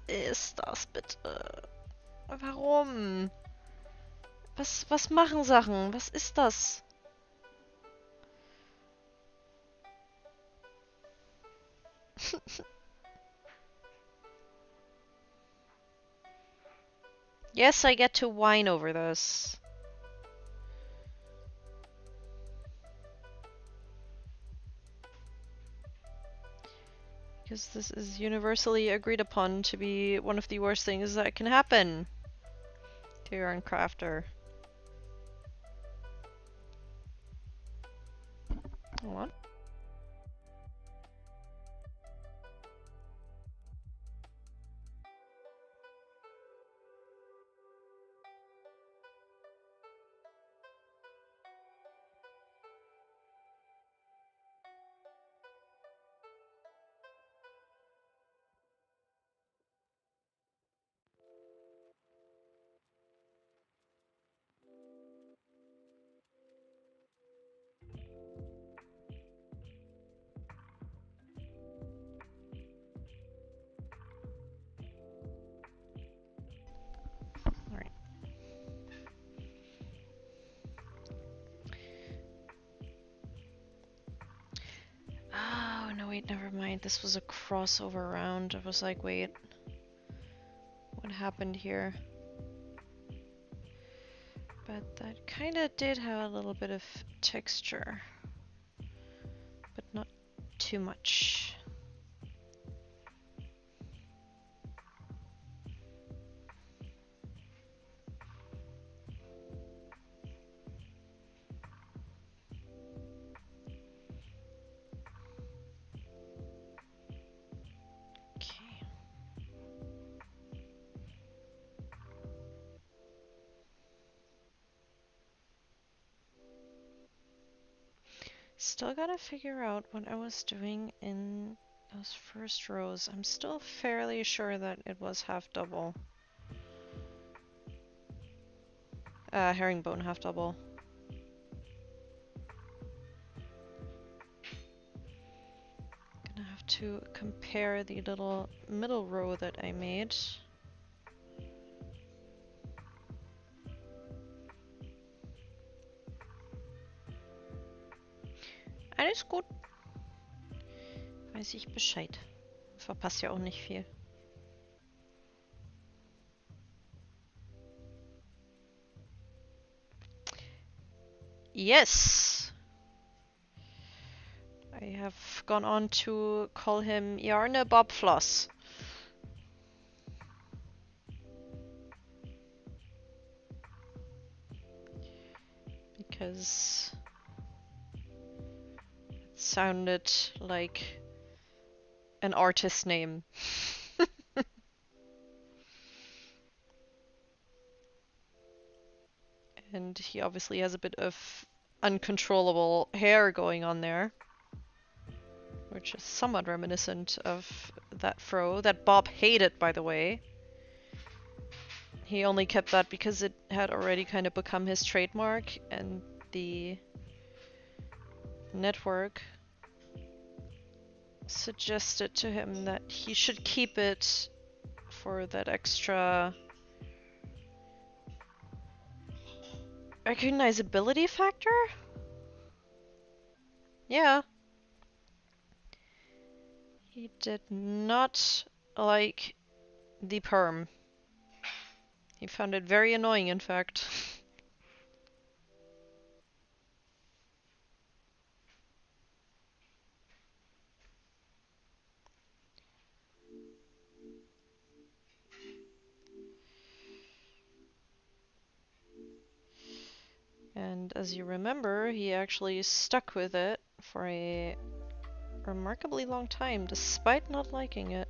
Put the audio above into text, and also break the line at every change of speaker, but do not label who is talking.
ist das bitte? Warum? Was machen Sachen? Was ist das? Yes, I get to whine over this. Because this is universally agreed upon to be one of the worst things that can happen to your own crafter. What? Oh, no, wait, never mind. This was a crossover round. I was like, wait, what happened here? But that kind of did have a little bit of texture, but not too much. Still gotta figure out what I was doing in those first rows. I'm still fairly sure that it was half double. Herringbone half double. Gonna have to compare the little middle row that I made. Alles gut. Weiß ich Bescheid. Verpasst ja auch nicht viel. Yes! I have gone on to call him Jarne Bobfloss. Because it sounded like an artist name. And he obviously has a bit of uncontrollable hair going on there, which is somewhat reminiscent of that fro that Bob hated, by the way. He only kept that because it had already kind of become his trademark, and the network suggested to him that he should keep it for that extra recognizability factor? Yeah. He did not like the perm. He found it very annoying, in fact. And as you remember, he actually stuck with it for a remarkably long time, despite not liking it.